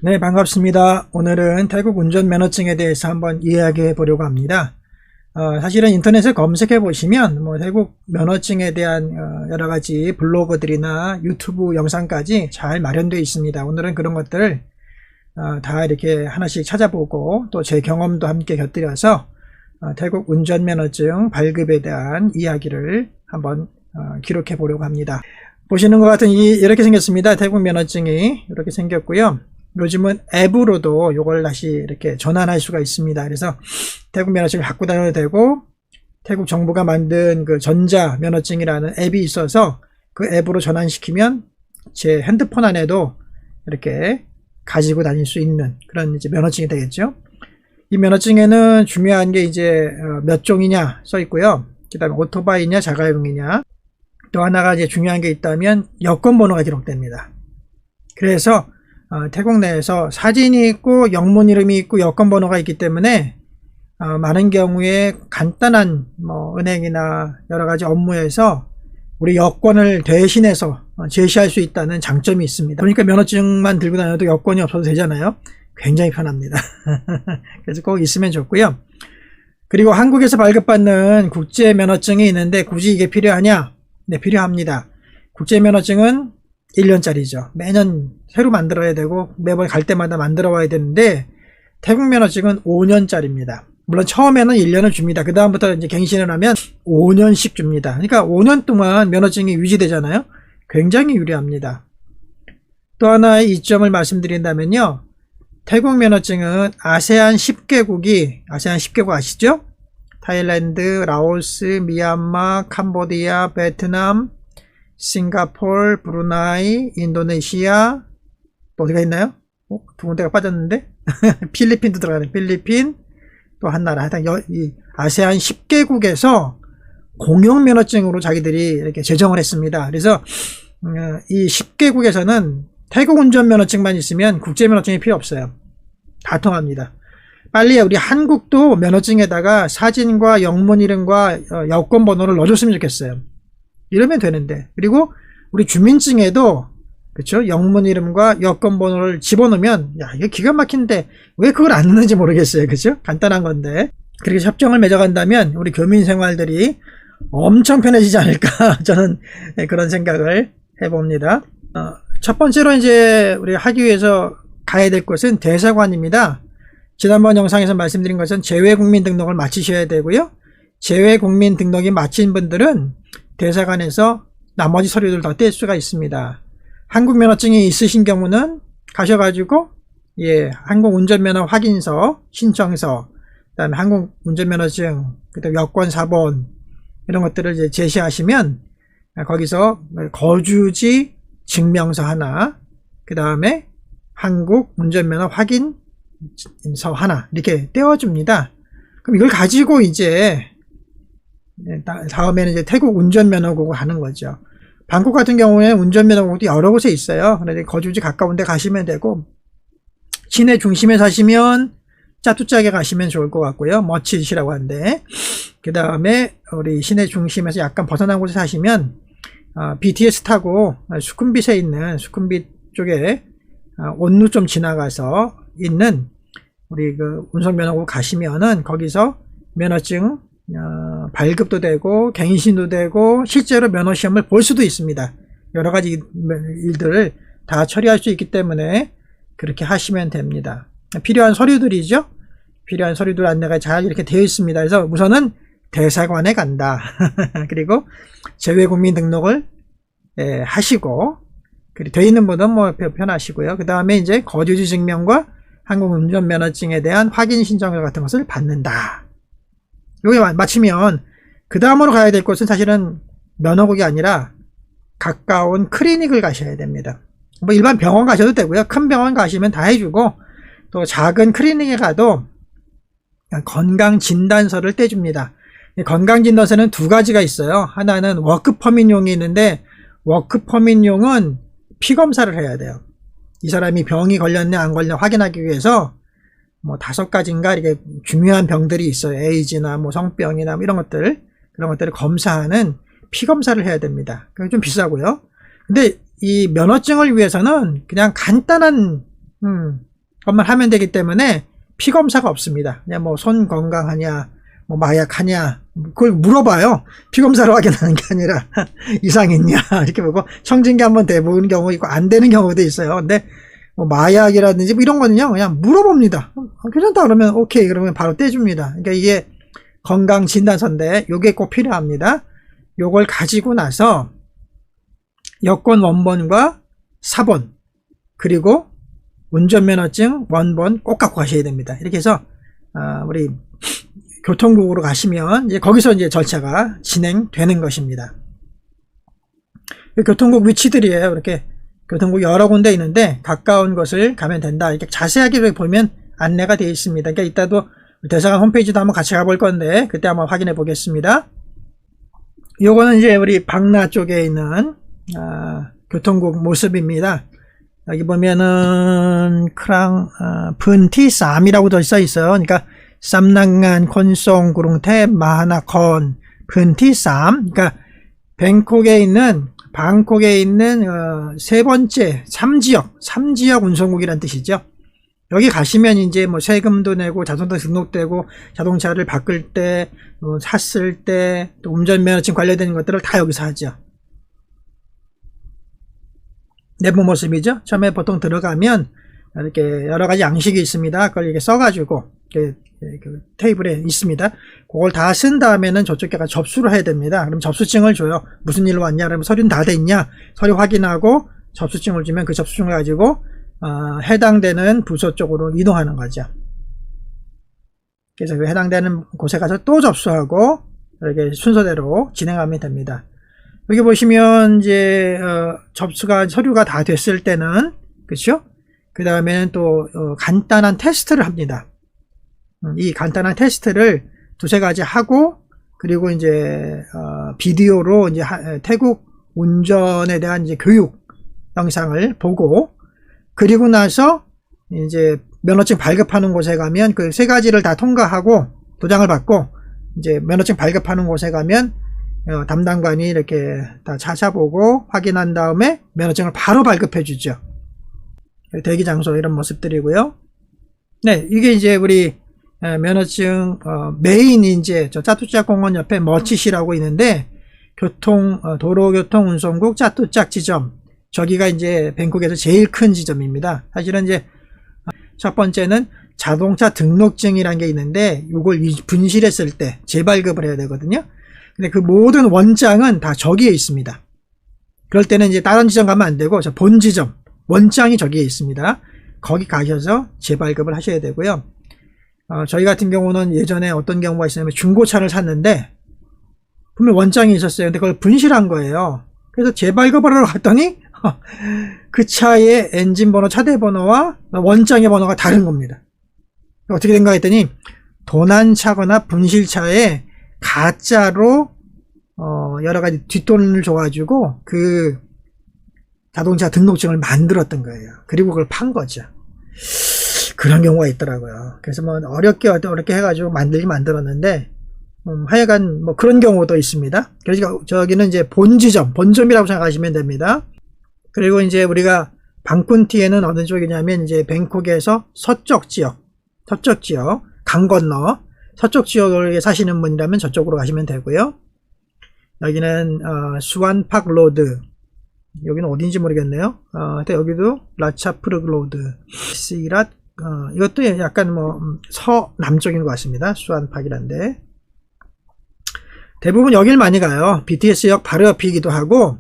네, 반갑습니다. 오늘은 태국 운전면허증에 대해서 한번 이야기해 보려고 합니다. 사실은 인터넷에 검색해 보시면 태국 면허증에 대한 여러 가지 블로거들이나 유튜브 영상까지 잘 마련되어 있습니다. 오늘은 그런 것들을 다 이렇게 하나씩 찾아보고 또 제 경험도 함께 곁들여서 태국 운전면허증 발급에 대한 이야기를 한번 기록해 보려고 합니다. 보시는 것 같은 이렇게 생겼습니다. 태국 면허증이 이렇게 생겼고요. 요즘은 앱으로도 이걸 다시 이렇게 전환할 수가 있습니다. 그래서 태국 면허증을 갖고 다녀도 되고, 태국 정부가 만든 그 전자 면허증이라는 앱이 있어서 그 앱으로 전환시키면 제 핸드폰 안에도 이렇게 가지고 다닐 수 있는 그런 이제 면허증이 되겠죠. 이 면허증에는 중요한 게 이제 몇 종이냐 써 있고요. 그 다음에 오토바이냐 자가용이냐, 또 하나가 이제 중요한 게 있다면 여권 번호가 기록됩니다. 그래서 태국 내에서 사진이 있고 영문 이름이 있고 여권 번호가 있기 때문에 많은 경우에 간단한 은행이나 여러 가지 업무에서 우리 여권을 대신해서 제시할 수 있다는 장점이 있습니다. 그러니까 면허증만 들고 다녀도 여권이 없어도 되잖아요. 굉장히 편합니다. 그래서 꼭 있으면 좋고요. 그리고 한국에서 발급받는 국제 면허증이 있는데 굳이 이게 필요하냐? 네, 필요합니다. 국제 면허증은 1년짜리죠. 매년 새로 만들어야 되고 매번 갈 때마다 만들어 와야 되는데, 태국 면허증은 5년짜리입니다. 물론 처음에는 1년을 줍니다. 그 다음부터 이제 갱신을 하면 5년씩 줍니다. 그러니까 5년 동안 면허증이 유지되잖아요. 굉장히 유리합니다. 또 하나의 이점을 말씀드린다면요, 태국 면허증은 아세안 10개국이, 아세안 10개국 아시죠? 타일랜드, 라오스, 미얀마, 캄보디아, 베트남, 싱가포르, 브루나이, 인도네시아, 또 어디가 있나요? 두 군데가 빠졌는데? 필리핀도 들어가네. 필리핀, 또 한 나라. 하여튼 이 아세안 10개국에서 공용 면허증으로 자기들이 이렇게 제정을 했습니다. 그래서 이 10개국에서는 태국 운전면허증만 있으면 국제면허증이 필요 없어요. 다 통합니다. 빨리 우리 한국도 면허증에다가 사진과 영문 이름과 여권 번호를 넣어줬으면 좋겠어요. 이러면 되는데. 그리고 우리 주민증에도 그렇죠, 영문 이름과 여권 번호를 집어넣으면, 야, 이게 기가 막힌데 왜 그걸 안 넣는지 모르겠어요. 그렇죠? 간단한 건데. 그렇게 협정을 맺어간다면 우리 교민 생활들이 엄청 편해지지 않을까, 저는 그런 생각을 해봅니다. 첫 번째로 이제 우리 하기 위해서 가야 될 곳은 대사관입니다. 지난번 영상에서 말씀드린 것은 재외국민 등록을 마치셔야 되고요. 재외국민 등록이 마친 분들은 대사관에서 나머지 서류들 더 뗄 수가 있습니다. 한국 면허증이 있으신 경우는 가셔가지고 한국 운전면허 확인서, 신청서, 그다음에 한국 운전면허증, 그다음에 여권 사본 이런 것들을 이제 제시하시면 거기서 거주지 증명서 하나, 그다음에 한국 운전면허 확인서 하나 이렇게 떼어줍니다. 그럼 이걸 가지고 이제 다음에는 이제 태국 운전면허국을 하는 거죠. 방콕 같은 경우에는 운전면허국도 여러 곳에 있어요. 그런데 거주지 가까운 데 가시면 되고, 시내 중심에 사시면 짜투짝에 가시면 좋을 것 같고요. 머치시라고 하는데, 그 다음에 우리 시내 중심에서 약간 벗어난 곳에 사시면 BTS 타고 수쿰빗에 있는, 수쿰빗 쪽에 온누 좀 지나가서 있는 우리 그 운송면허국 가시면은 거기서 면허증 발급도 되고 갱신도 되고 실제로 면허시험을 볼 수도 있습니다. 여러 가지 일들을 다 처리할 수 있기 때문에 그렇게 하시면 됩니다. 필요한 서류들이죠. 필요한 서류들 안내가 잘 이렇게 되어 있습니다. 그래서 우선은 대사관에 간다. 그리고 재외국민 등록을 하시고, 그리고 되어 있는 분은 편하시고요. 그 다음에 이제 거주지 증명과 한국 운전면허증에 대한 확인 신청서 같은 것을 받는다. 여기 마치면 그 다음으로 가야 될 곳은 사실은 면허국이 아니라 가까운 클리닉을 가셔야 됩니다. 일반 병원 가셔도 되고요. 큰 병원 가시면 다 해주고, 또 작은 클리닉에 가도 건강진단서를 떼줍니다. 건강진단서는 두 가지가 있어요. 하나는 워크퍼밋용이 있는데, 워크퍼밋용은 피검사를 해야 돼요. 이 사람이 병이 걸렸냐 안 걸렸냐 확인하기 위해서 5가지인가 이렇게 중요한 병들이 있어요. 에이즈나 성병이나 이런 것들, 그런 것들을 검사하는 피검사를 해야 됩니다. 그게 좀 비싸고요. 근데 이 면허증을 위해서는 그냥 간단한 것만 하면 되기 때문에 피 검사가 없습니다. 그냥 뭐 손 건강하냐, 뭐 마약하냐, 그걸 물어봐요. 피 검사로 확인하는 게 아니라 이상 있냐 이렇게 보고 청진기 한번 대보는 경우 있고 안 되는 경우도 있어요. 근데 뭐 마약이라든지 뭐 이런 거는요 그냥 물어봅니다. 괜찮다 그러면 오케이 그러면 바로 떼줍니다. 그러니까 이게 건강진단서인데 요게 꼭 필요합니다. 요걸 가지고 나서 여권 원본과 사본 그리고 운전면허증 원본 꼭 갖고 가셔야 됩니다. 이렇게 해서 우리 교통국으로 가시면 이제 거기서 이제 절차가 진행되는 것입니다. 교통국 위치들이에요. 이렇게 교통국 여러 군데 있는데 가까운 곳을 가면 된다. 이렇게 자세하게 보면 안내가 되어 있습니다. 그러니까 이따도 대사관 홈페이지도 한번 같이 가볼 건데 그때 한번 확인해 보겠습니다. 요거는 이제 우리 방나 쪽에 있는 교통국 모습입니다. 여기 보면은 크랑 분티쌈이라고 써 있어요. 그러니까 쌈낭간, 콘송, 구룽태, 마하나콘, 분티쌈. 그러니까 방콕에 있는 세 번째 3지역 운송국이란 뜻이죠. 여기 가시면 이제 뭐 세금도 내고 자동차 등록되고 자동차를 바꿀 때, 샀을 때, 또 운전면허증 관련된 것들을 다 여기서 하죠. 내부 모습이죠. 처음에 보통 들어가면 이렇게 여러 가지 양식이 있습니다. 그걸 이렇게 써가지고 테이블에 있습니다. 그걸 다 쓴 다음에는 저쪽에 가서 접수를 해야 됩니다. 그럼 접수증을 줘요. 무슨 일로 왔냐? 그러면 서류는 다 됐냐? 서류 확인하고 접수증을 주면 그 접수증을 가지고 해당되는 부서 쪽으로 이동하는 거죠. 그래서 그 해당되는 곳에 가서 또 접수하고 이렇게 순서대로 진행하면 됩니다. 여기 보시면 이제 서류가 다 됐을 때는 그렇죠? 그 다음에는 또 간단한 테스트를 합니다. 이 간단한 테스트를 두세 가지 하고 그리고 이제 비디오로 이제 태국 운전에 대한 이제 교육 영상을 보고 그리고 나서 이제 면허증 발급하는 곳에 가면 그 세 가지를 다 통과하고 도장을 받고 이제 면허증 발급하는 곳에 가면 담당관이 이렇게 다 찾아보고 확인한 다음에 면허증을 바로 발급해 주죠. 대기 장소 이런 모습들이고요. 네, 이게 이제 우리 면허증 메인 이제 저 짜뚜짝 공원 옆에 머치시라고 있는데 도로교통운송국 짜뚜짝 지점 저기가 이제 뱅콕에서 제일 큰 지점입니다. 사실은 이제 첫 번째는 자동차 등록증이라는 게 있는데 이걸 분실했을 때 재발급을 해야 되거든요. 근데 그 모든 원장은 다 저기에 있습니다. 그럴 때는 이제 다른 지점 가면 안 되고 저 본 지점 원장이 저기에 있습니다. 거기 가셔서 재발급을 하셔야 되고요. 저희 같은 경우는 예전에 어떤 경우가 있었냐면 중고차를 샀는데 분명 원장이 있었어요. 근데 그걸 분실한 거예요. 그래서 재발급을 하러 갔더니 그 차의 엔진 번호, 차대 번호와 원장의 번호가 다른 겁니다. 어떻게 된가 했더니 도난차거나 분실차에 가짜로 여러 가지 뒷돈을 줘가지고 그 자동차 등록증을 만들었던 거예요. 그리고 그걸 판 거죠. 그런 경우가 있더라고요. 그래서 뭐 어렵게 해가지고 만들었는데 하여간 뭐 그런 경우도 있습니다. 그래서 저기는 이제 본점이라고 생각하시면 됩니다. 그리고 이제 우리가 방쿤티에는 어느 쪽이냐면 이제 뱅콕에서 서쪽 지역, 강 건너 서쪽 지역에 사시는 분이라면 저쪽으로 가시면 되고요. 여기는 수완팍 로드, 여기는 어딘지 모르겠네요. 근데 여기도 라차프르 로드, 시랏, 이것도 약간 뭐 서남쪽인 것 같습니다. 수완팍이란데 대부분 여길 많이 가요. BTS역 바로 옆이기도 하고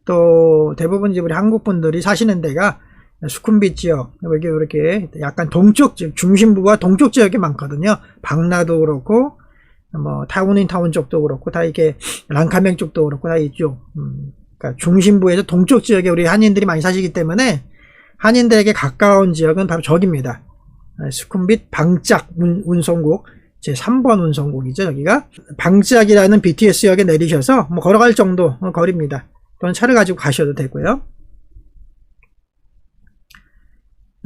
또 대부분 이제 우리 한국 분들이 사시는 데가 수쿰빗 지역, 여기 이렇게 약간 동쪽 지역, 중심부가 동쪽 지역이 많거든요. 방나도 그렇고 뭐 타운인타운 쪽도 그렇고 다 이렇게 랑카맹 쪽도 그렇고 다 이쪽. 그러니까 중심부에서 동쪽 지역에 우리 한인들이 많이 사시기 때문에 한인들에게 가까운 지역은 바로 저기입니다. 수쿰빗 방짝 운송국 제 3번 운송국이죠. 여기가 방짝이라는 BTS역에 내리셔서 뭐 걸어갈 정도 거리입니다. 또는 차를 가지고 가셔도 되고요.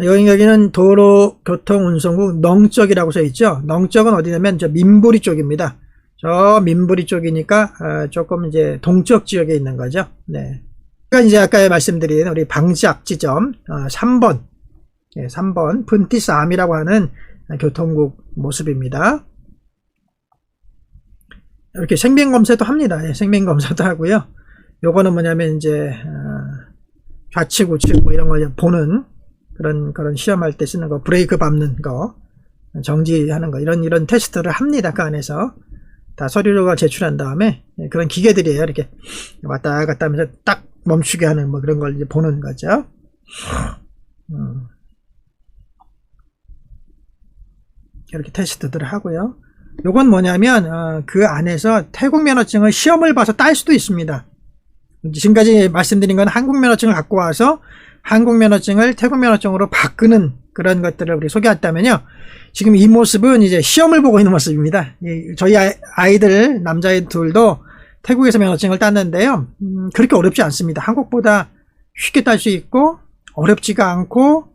여기는 도로교통운송국 렁적이라고 써 있죠. 렁적은 어디냐면 저 민부리 쪽입니다. 저 민부리 쪽이니까 조금 이제 동쪽 지역에 있는 거죠. 네. 그러니까 이제 아까 말씀드린 우리 방짝 지점 3번 예, 3번 푼티스암이라고 하는 교통국 모습입니다. 이렇게 생명검사도 합니다. 예, 생명검사도 하고요. 요거는 뭐냐면 이제 좌측 우측 뭐 이런 걸 보는 그런 시험할 때 쓰는 거, 브레이크 밟는 거, 정지하는 거, 이런 테스트를 합니다. 그 안에서 다 서류를 제출한 다음에 그런 기계들이에요. 이렇게 왔다 갔다 하면서 딱 멈추게 하는 뭐 그런 걸 이제 보는 거죠. 이렇게 테스트들을 하고요. 요건 뭐냐면 그 안에서 태국 면허증을 시험을 봐서 딸 수도 있습니다. 지금까지 말씀드린 건 한국 면허증을 갖고 와서 한국 면허증을 태국 면허증으로 바꾸는 그런 것들을 우리 소개했다면요. 지금 이 모습은 이제 시험을 보고 있는 모습입니다. 저희 아이들, 남자애들도 태국에서 면허증을 땄는데요. 그렇게 어렵지 않습니다. 한국보다 쉽게 딸 수 있고 어렵지가 않고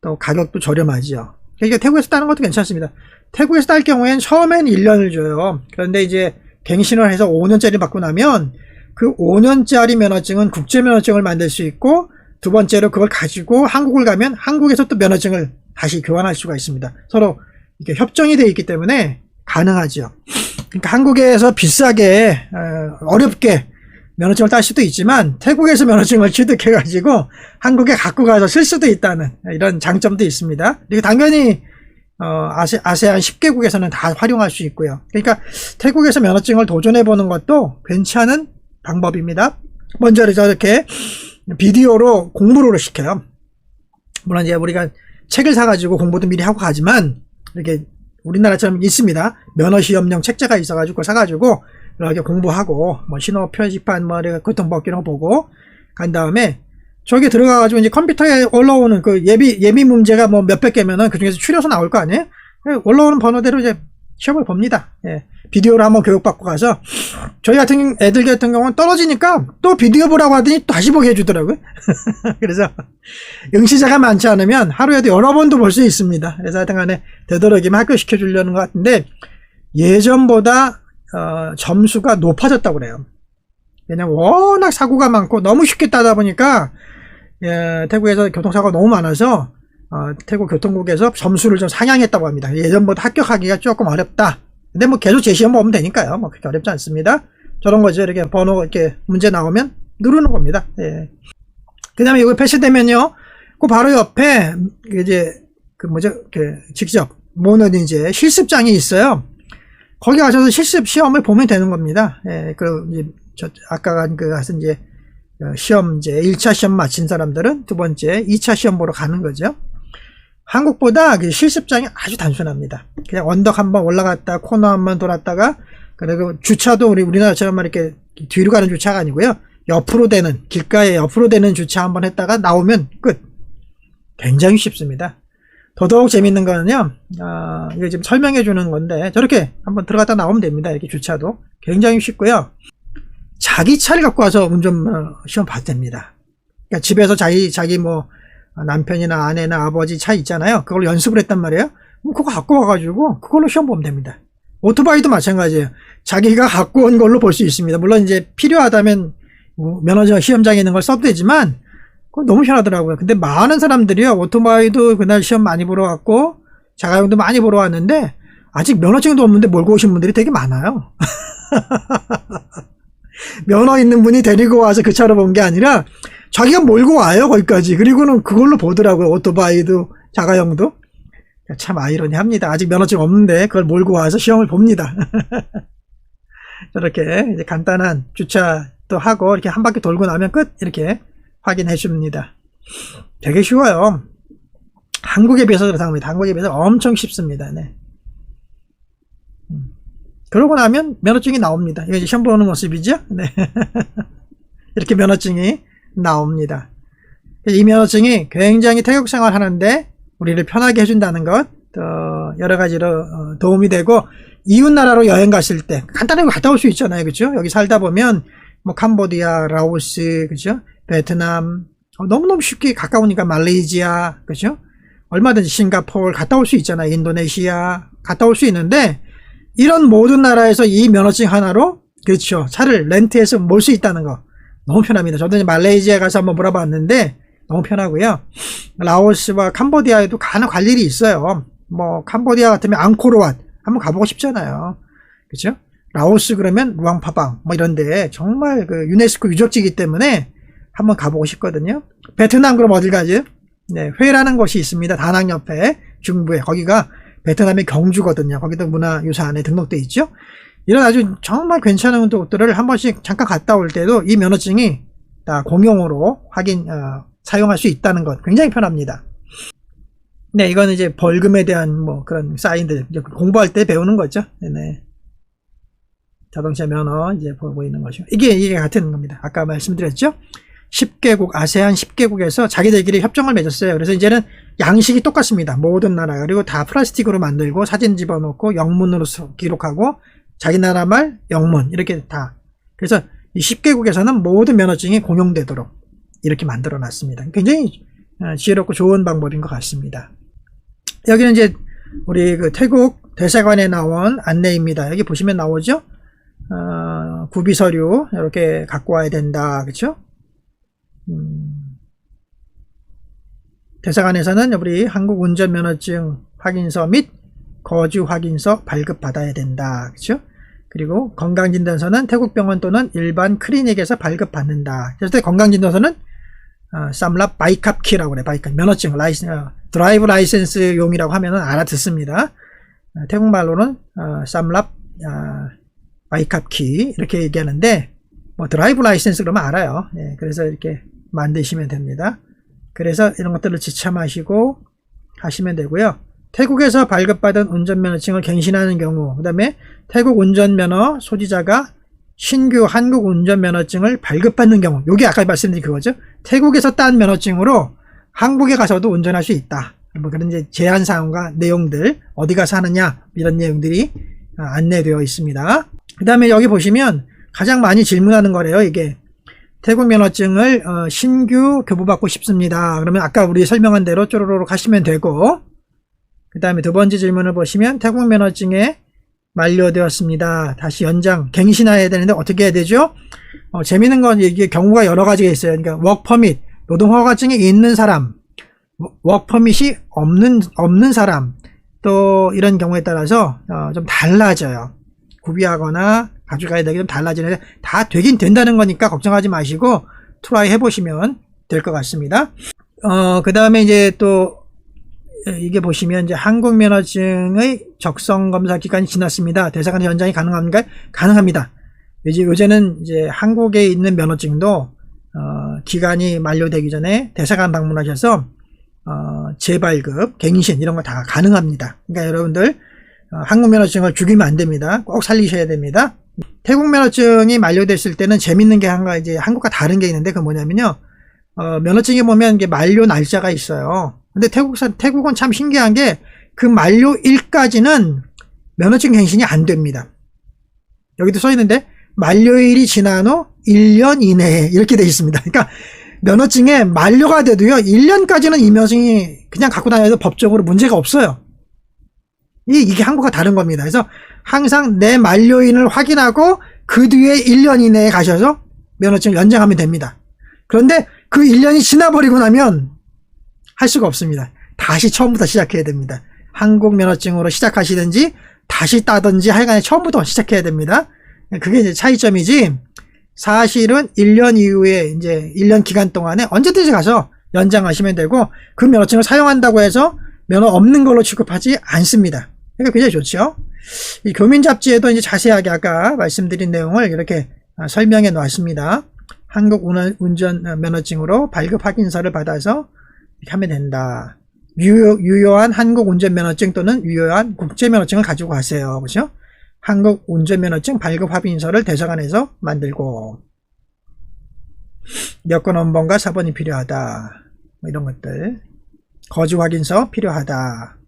또 가격도 저렴하죠. 그러니까 태국에서 따는 것도 괜찮습니다. 태국에서 딸 경우엔 처음엔 1년을 줘요. 그런데 이제 갱신을 해서 5년짜리 받고 나면 그 5년짜리 면허증은 국제면허증을 만들 수 있고, 두 번째로 그걸 가지고 한국을 가면 한국에서 또 면허증을 다시 교환할 수가 있습니다. 서로 이렇게 협정이 되어 있기 때문에 가능하죠. 그러니까 한국에서 비싸게 어렵게 면허증을 딸 수도 있지만 태국에서 면허증을 취득해 가지고 한국에 갖고 가서 쓸 수도 있다는 이런 장점도 있습니다. 그리고 당연히 아세안 10개국에서는 다 활용할 수 있고요. 그러니까 태국에서 면허증을 도전해 보는 것도 괜찮은 방법입니다. 먼저 저렇게 비디오로 공부를 시켜요. 물론 이제 우리가 책을 사가지고 공부도 미리 하고 가지만 이렇게 우리나라처럼 있습니다. 면허시험용 책자가 있어가지고 사가지고 이렇게 공부하고 뭐 신호 표지판 뭐 교통법 이런 거 보고 간 다음에 저기 들어가가지고 이제 컴퓨터에 올라오는 그 예비 문제가 뭐 몇백 개면은 그 중에서 추려서 나올 거 아니에요? 올라오는 번호대로 이제 시험을 봅니다. 예. 비디오로 한번 교육받고 가서 저희 같은 애들 같은 경우는 떨어지니까 또 비디오 보라고 하더니 또 다시 보게 해주더라고요. 그래서 응시자가 많지 않으면 하루에도 여러 번도 볼 수 있습니다. 그래서 하여튼 간에 되도록이면 합격시켜 주려는 것 같은데 예전보다 점수가 높아졌다고 그래요. 왜냐면 워낙 사고가 많고 너무 쉽게 따다 보니까 태국에서 교통사고가 너무 많아서 태국 교통국에서 점수를 좀 상향했다고 합니다. 예전보다 합격하기가 조금 어렵다. 근데 뭐 계속 제 시험 보면 되니까요. 뭐 그렇게 어렵지 않습니다. 저런 거죠. 이렇게 번호 이렇게 문제 나오면 누르는 겁니다. 예. 그 다음에 이거 패스되면요. 그 바로 옆에 이제 그 뭐죠? 직접 모는 이제 실습장이 있어요. 거기 가셔서 실습 시험을 보면 되는 겁니다. 예. 아까 간 이제 시험 이제 1차 시험 마친 사람들은 두 번째 2차 시험 보러 가는 거죠. 한국보다 실습장이 아주 단순합니다. 그냥 언덕 한번 올라갔다 코너 한번 돌았다가 그리고 주차도 우리나라처럼 이렇게 뒤로 가는 주차가 아니고요. 옆으로 되는 길가에 옆으로 되는 주차 한번 했다가 나오면 끝. 굉장히 쉽습니다. 더더욱 재밌는 거는요. 이거 지금 설명해 주는 건데 저렇게 한번 들어갔다 나오면 됩니다. 이렇게 주차도 굉장히 쉽고요. 자기 차를 갖고 와서 운전 시험 봐도 됩니다. 그러니까 집에서 자기 뭐 남편이나 아내나 아버지 차 있잖아요. 그걸 연습을 했단 말이에요. 그거 갖고 와가지고 그걸로 시험 보면 됩니다. 오토바이도 마찬가지예요. 자기가 갖고 온 걸로 볼 수 있습니다. 물론 이제 필요하다면 면허증 시험장에 있는 걸 써도 되지만 그거 너무 편하더라고요. 근데 많은 사람들이요. 오토바이도 그날 시험 많이 보러 왔고 자가용도 많이 보러 왔는데 아직 면허증도 없는데 몰고 오신 분들이 되게 많아요. 면허 있는 분이 데리고 와서 그 차로 본 게 아니라 자기가 몰고 와요 거기까지. 그리고는 그걸로 보더라고요. 오토바이도 자가용도. 참 아이러니합니다. 아직 면허증 없는데 그걸 몰고 와서 시험을 봅니다. 저렇게 이제 간단한 주차도 하고 이렇게 한 바퀴 돌고 나면 끝. 이렇게 확인해 줍니다. 되게 쉬워요. 한국에 비해서 그렇답니다. 한국에 비해서 엄청 쉽습니다. 네. 그러고 나면 면허증이 나옵니다. 이거 이제 시험 보는 모습이죠. 네. 이렇게 면허증이 나옵니다. 이 면허증이 굉장히 태국 생활하는데 우리를 편하게 해준다는 것, 또 여러 가지로 도움이 되고 이웃 나라로 여행 갔을 때 간단하게 갔다 올 수 있잖아요, 그렇죠? 여기 살다 보면 뭐 캄보디아, 라오스, 그렇죠? 베트남 너무너무 쉽게 가까우니까 말레이시아, 그렇죠? 얼마든지 싱가포르 갔다 올 수 있잖아요, 인도네시아 갔다 올 수 있는데 이런 모든 나라에서 이 면허증 하나로 그렇죠 차를 렌트해서 몰 수 있다는 거. 너무 편합니다. 저도 이제 말레이시아 가서 한번 물어봤는데 너무 편하고요. 라오스와 캄보디아에도 갈 일이 있어요. 뭐 캄보디아 같으면 앙코르왓 한번 가보고 싶잖아요. 그렇죠? 라오스 그러면 루앙파방 뭐 이런데 정말 그 유네스코 유적지이기 때문에 한번 가보고 싶거든요. 베트남 그럼 어딜 가지? 네, 회라는 곳이 있습니다. 다낭 옆에 중부에 거기가 베트남의 경주거든요. 거기도 문화유산에 등록돼 있죠. 이런 아주 정말 괜찮은 곳들을 한 번씩 잠깐 갔다 올 때도 이 면허증이 다 공용으로 사용할 수 있다는 것 굉장히 편합니다. 네, 이거는 이제 벌금에 대한 뭐 그런 사인들 공부할 때 배우는 거죠. 네네. 자동차 면허 이제 보이는 것이고 이게 같은 겁니다. 아까 말씀드렸죠. 10개국 아세안 10개국에서 자기들끼리 협정을 맺었어요. 그래서 이제는 양식이 똑같습니다. 모든 나라 그리고 다 플라스틱으로 만들고 사진 집어넣고 영문으로 기록하고 자기 나라 말 영문 이렇게 다. 그래서 이 10개국에서는 모든 면허증이 공용되도록 이렇게 만들어 놨습니다. 굉장히 지혜롭고 좋은 방법인 것 같습니다. 여기는 이제 우리 그 태국 대사관에 나온 안내입니다. 여기 보시면 나오죠. 구비서류 이렇게 갖고 와야 된다. 그렇죠? 대사관에서는 우리 한국 운전면허증 확인서 및 거주 확인서 발급받아야 된다. 그렇죠? 그리고 건강진단서는 태국병원 또는 일반 클리닉에서 발급받는다. 그래서 건강진단서는 쌈랍 바이캅키라고 그래. 바이캅 면허증 드라이브 라이센스용이라고 하면은 알아듣습니다. 태국말로는 쌈랍 바이캅키 이렇게 얘기하는데 뭐 드라이브 라이센스 그러면 알아요. 네, 그래서 이렇게 만드시면 됩니다. 그래서 이런 것들을 지참하시고 하시면 되고요. 태국에서 발급받은 운전면허증을 갱신하는 경우, 그 다음에 태국 운전면허 소지자가 신규 한국 운전면허증을 발급받는 경우, 요게 아까 말씀드린 그거죠. 태국에서 딴 면허증으로 한국에 가서도 운전할 수 있다. 뭐 그런 이제 제한사항과 내용들, 어디 가서 하느냐, 이런 내용들이 안내되어 있습니다. 그 다음에 여기 보시면 가장 많이 질문하는 거래요. 이게 태국 면허증을 신규 교부받고 싶습니다. 그러면 아까 우리 설명한 대로 쪼로로로 가시면 되고, 그 다음에 두 번째 질문을 보시면 태국 면허증에 만료되었습니다. 다시 연장, 갱신해야 되는데 어떻게 해야 되죠? 재미있는 건 이게 경우가 여러 가지가 있어요. 그러니까 워크퍼밋, 노동허가증이 있는 사람, 워크퍼밋이 없는 사람, 또 이런 경우에 따라서 좀 달라져요. 구비하거나 가져가야 되게 좀 달라지는데 다 되긴 된다는 거니까 걱정하지 마시고 트라이 해보시면 될 것 같습니다. 그 다음에 이제 또 이게 보시면 이제 한국 면허증의 적성 검사 기간이 지났습니다. 대사관 연장이 가능합니까? 가능합니다. 요새는 이제 한국에 있는 면허증도 기간이 만료되기 전에 대사관 방문하셔서 재발급, 갱신 이런 거 다 가능합니다. 그러니까 여러분들 한국 면허증을 죽이면 안 됩니다. 꼭 살리셔야 됩니다. 태국 면허증이 만료됐을 때는 재밌는 게 이제 한국과 다른 게 있는데, 그건 뭐냐면요. 면허증에 보면 이게 만료 날짜가 있어요. 근데 태국은 참 신기한 게 그 만료일까지는 면허증 갱신이 안 됩니다. 여기도 써 있는데 만료일이 지난 후 1년 이내에 이렇게 돼 있습니다. 그러니까 면허증에 만료가 돼도요 1년까지는 이 면허증이 그냥 갖고 다녀도 법적으로 문제가 없어요. 이게 한국과 다른 겁니다. 그래서 항상 내 만료일을 확인하고 그 뒤에 1년 이내에 가셔서 면허증을 연장하면 됩니다. 그런데 그 1년이 지나버리고 나면 할 수가 없습니다. 다시 처음부터 시작해야 됩니다. 한국 면허증으로 시작하시든지 다시 따든지 하여간에 처음부터 시작해야 됩니다. 그게 이제 차이점이지, 사실은 1년 이후에 이제 1년 기간 동안에 언제든지 가서 연장하시면 되고, 그 면허증을 사용한다고 해서 면허 없는 걸로 취급하지 않습니다. 그러니까 굉장히 좋죠. 이 교민 잡지에도 이제 자세하게 아까 말씀드린 내용을 이렇게 설명해 놓았습니다. 한국 운전 면허증으로 발급 확인서를 받아서 이렇게 하면 된다. 유효한 한국 운전면허증 또는 유효한 국제면허증을 가지고 가세요. 그렇죠? 한국 운전면허증 발급 확인서를 대사관에서 만들고, 여권 원본과 사본이 필요하다. 뭐 이런 것들. 거주 확인서 필요하다.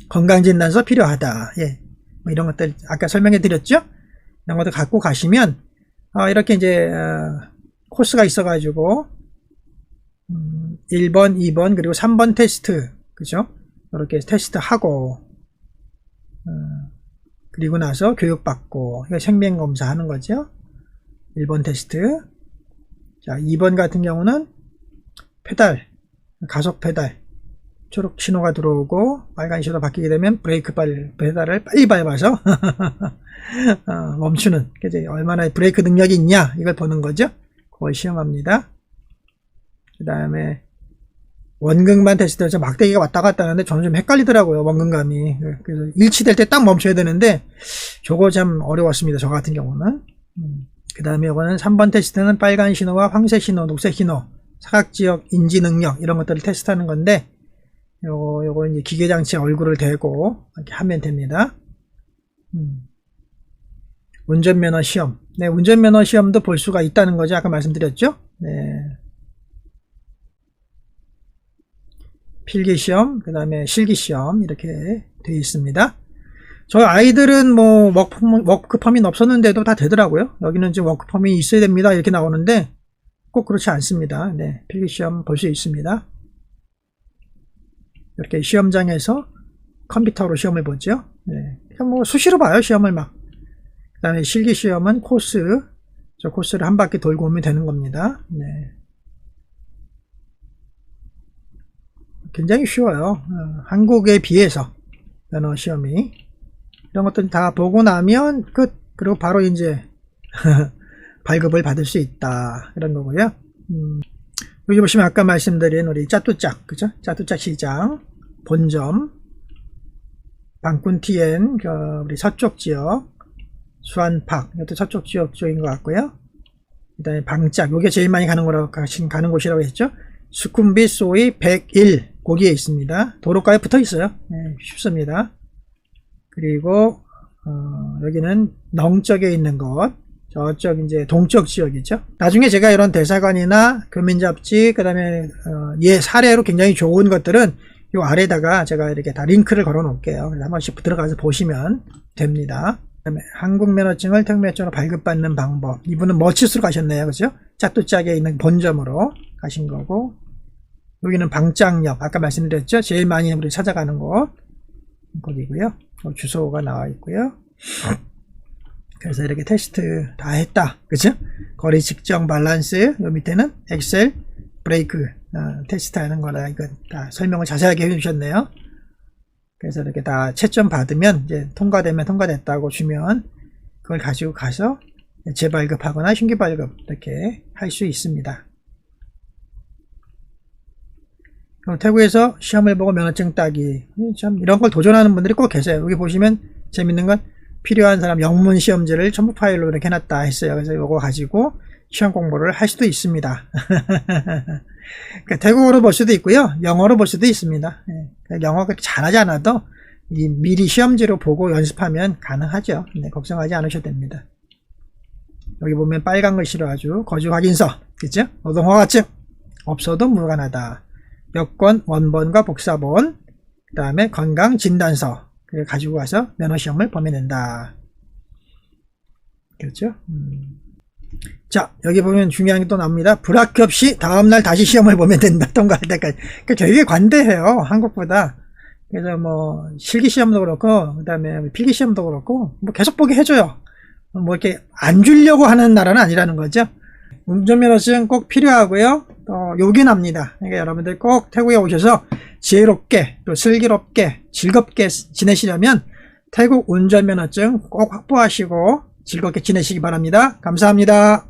건강진단서 필요하다. 예. 뭐 이런 것들 아까 설명해 드렸죠? 이런 것들 갖고 가시면 이렇게 이제 코스가 있어가지고 1번, 2번, 그리고 3번 테스트, 그죠? 이렇게 테스트 하고, 그리고 나서 교육받고, 생명검사 하는 거죠. 1번 테스트, 자, 2번 같은 경우는 페달, 가속 페달, 초록 신호가 들어오고 빨간 신호 바뀌게 되면 브레이크 페달을 빨리 밟아서 멈추는, 그치? 얼마나 브레이크 능력이 있냐 이걸 보는 거죠. 그걸 시험합니다. 그 다음에 원근만 테스트해서 막대기가 왔다 갔다 하는데 저는 좀 헷갈리더라고요, 원근감이. 그래서 일치될 때 딱 멈춰야 되는데 저거 참 어려웠습니다, 저 같은 경우는. 그 다음에 이거는 3번 테스트는 빨간 신호와 황색 신호, 녹색 신호, 사각지역 인지 능력 이런 것들을 테스트하는 건데, 요거 이제 기계장치에 얼굴을 대고 이렇게 하면 됩니다. 운전면허 시험. 네, 운전면허 시험도 볼 수가 있다는 거죠. 아까 말씀드렸죠? 네. 필기시험, 그 다음에 실기시험, 이렇게 되어 있습니다. 저희 아이들은 뭐, 워크퍼밋 없었는데도 다 되더라고요. 여기는 지금 워크퍼밋 있어야 됩니다. 이렇게 나오는데, 꼭 그렇지 않습니다. 네, 필기시험 볼 수 있습니다. 이렇게 시험장에서 컴퓨터로 시험을 보죠. 네, 뭐 수시로 봐요, 시험을 막. 그 다음에 실기시험은 코스, 저 코스를 한 바퀴 돌고 오면 되는 겁니다. 네. 굉장히 쉬워요. 한국에 비해서 면허 시험이. 이런 것들 다 보고 나면 끝. 그리고 바로 이제 발급을 받을 수 있다, 이런 거고요. 여기 보시면 아까 말씀드린 우리 짜뚜짝, 그죠? 짜뚜짝 시장 본점, 방꾼TN, 우리 서쪽 지역, 수안팍, 이것도 서쪽 지역 쪽인 것 같고요. 그 다음에 방짝, 요게 제일 많이 가는 곳이라고 했죠. 수쿰빗 소위 101 거기에 있습니다. 도로가에 붙어 있어요. 네, 쉽습니다. 그리고 여기는 넝쪽에 있는 곳, 저쪽 이제 동쪽 지역이죠. 나중에 제가 이런 대사관이나 교민잡지, 그 다음에 사례로 굉장히 좋은 것들은 요 아래다가 제가 이렇게 다 링크를 걸어 놓을게요. 그래서 한 번씩 들어가서 보시면 됩니다. 그다음에 한국 면허증을 특면허증으로 발급받는 방법. 이분은 머치스로 가셨네요, 그죠? 짜뚜짝에 있는 본점으로 가신 거고, 여기는 방짝역, 아까 말씀드렸죠? 제일 많이 우리 찾아가는 곳, 거기고요. 주소가 나와 있고요. 그래서 이렇게 테스트 다 했다, 그죠? 거리 측정 밸런스, 요 밑에는 엑셀 브레이크 테스트 하는 거라, 이거 다 설명을 자세하게 해주셨네요. 그래서 이렇게 다 채점 받으면, 이제 통과되면 통과됐다고 주면 그걸 가지고 가서 재발급하거나 신규 발급 이렇게 할 수 있습니다. 태국에서 시험을 보고 면허증 따기, 참 이런 걸 도전하는 분들이 꼭 계세요. 여기 보시면 재밌는 건 필요한 사람 영문 시험지를 첨부 파일로 이렇게 해놨다 했어요. 그래서 이거 가지고 시험 공부를 할 수도 있습니다. 그러니까 태국어로 볼 수도 있고요, 영어로 볼 수도 있습니다. 그러니까 영어 그렇게 잘하지 않아도 미리 시험지로 보고 연습하면 가능하죠. 네, 걱정하지 않으셔도 됩니다. 여기 보면 빨간 글씨로 아주 거주 확인서, 그죠? 노동 허가증 없어도 무관하다. 여권 원본과 복사본, 그 다음에 건강 진단서 가지고 가서 면허 시험을 보면 된다. 그렇죠? 자, 여기 보면 중요한 게 또 나옵니다. 불합격 시 다음날 다시 시험을 보면 된다. 통과할 때까지. 그러니까 되게 관대해요, 한국보다. 그래서 뭐 실기 시험도 그렇고, 그 다음에 필기 시험도 그렇고, 뭐 계속 보게 해줘요. 뭐 이렇게 안 주려고 하는 나라는 아니라는 거죠. 운전면허증 꼭 필요하고요. 또 요긴합니다. 그러니까 여러분들 꼭 태국에 오셔서 지혜롭게, 또 슬기롭게, 즐겁게 지내시려면 태국 운전면허증 꼭 확보하시고 즐겁게 지내시기 바랍니다. 감사합니다.